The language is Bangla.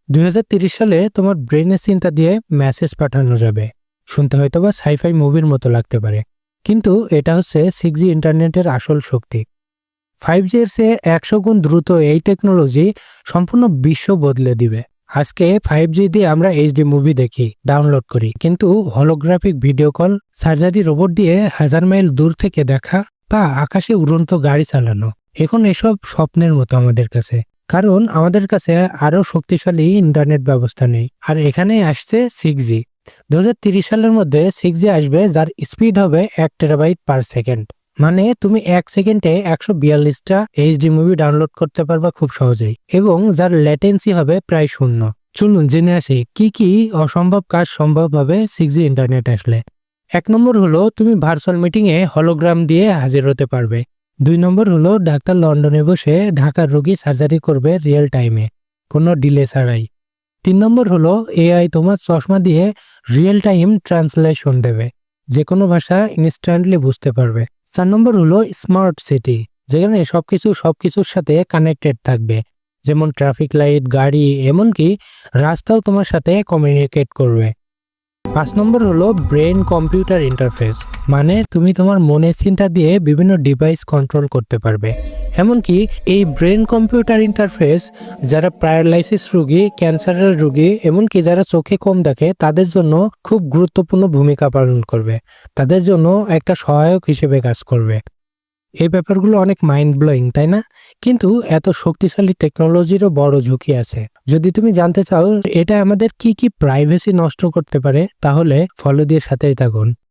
2030 সালে তোমার ব্রেনের চিন্তা দিয়ে মেসেজ পাঠানো যাবে। শুনতে হয়তো বা সাইফাই মুভির মতো লাগতে পারে, কিন্তু এটা হচ্ছে 6G ইন্টারনেটের আসল শক্তি। 5G এর চেয়ে 100 গুণ দ্রুত এই টেকনোলজি সম্পূর্ণ বিশ্ব বদলে দিবে। আজকে 5G দিয়ে আমরা এইচডি মুভি দেখি, ডাউনলোড করি, কিন্তু holographic video call, surgery robot দিয়ে 1000 মাইল দূর থেকে দেখা বা আকাশে উড়ন্ত গাড়ি চালানো, এখন এসব স্বপ্নের মতো আমাদের কাছে। কারণ আমাদের কাছে আরো শক্তিশালী ইন্টারনেট ব্যবস্থা নেই। আর এখানেই আসছে 6G। 2030 সালের মধ্যে 6G আসবে, যার স্পিড হবে 1 টেরাবাইট পার সেকেন্ড। মানে তুমি 1 সেকেন্ডে 142টা এইচডি মুভি ডাউনলোড করতে পারবা খুব সহজেই, এবং যার ল্যাটেন্সি হবে প্রায় শূন্য। চলুন জেনে আসি কি কি অসম্ভব কাজ সম্ভব হবে 6G ইন্টারনেট আসলে। 1 নম্বর হলো তুমি ভার্চুয়াল মিটিং এ হলোগ্রাম দিয়ে হাজির হতে পারবে। 2 নম্বর হলো ডাক্তার লন্ডনে বসে ঢাকার রোগী সার্জারি করবে রিয়েল টাইমে, কোনো ডিলে ছাড়াই। 3 নম্বর হলো এআই তোমার চশমা দিয়ে রিয়েল টাইম ট্রান্সলেশন দেবে, যে কোনো ভাষা ইনস্ট্যান্টলি বুঝতে পারবে। 4 নম্বর হলো স্মার্ট সিটি, যেখানে সবকিছুর সাথে কানেক্টেড থাকবে, যেমন ট্রাফিক লাইট, গাড়ি, এমনকি রাস্তাও তোমার সাথে কমিউনিকেট করবে। 5 নম্বর হলো ব্রেন কম্পিউটার ইন্টারফেস, মানে তুমি তোমার মনের চিন্তা দিয়ে বিভিন্ন ডিভাইস কন্ট্রোল করতে পারবে। এমনকি এই ব্রেন কম্পিউটার ইন্টারফেস যারা প্যারালাইসিস রোগী, ক্যান্সারের রোগী, এমনকি যারা চোখে কম দেখে তাদের জন্য খুব গুরুত্বপূর্ণ ভূমিকা পালন করবে, তাদের জন্য একটা সহায়ক হিসেবে কাজ করবে। এই ব্যাপারগুলো অনেক মাইন্ড ব্লোয়িং, তাই না? কিন্তু এত শক্তিশালী টেকনোলজিরও বড় ঝুঁকি আছে। যদি তুমি জানতে চাও এটা আমাদের কি কি প্রাইভেসি নষ্ট করতে পারে, তাহলে ফলো দিয়ে সাথেই থাকুন।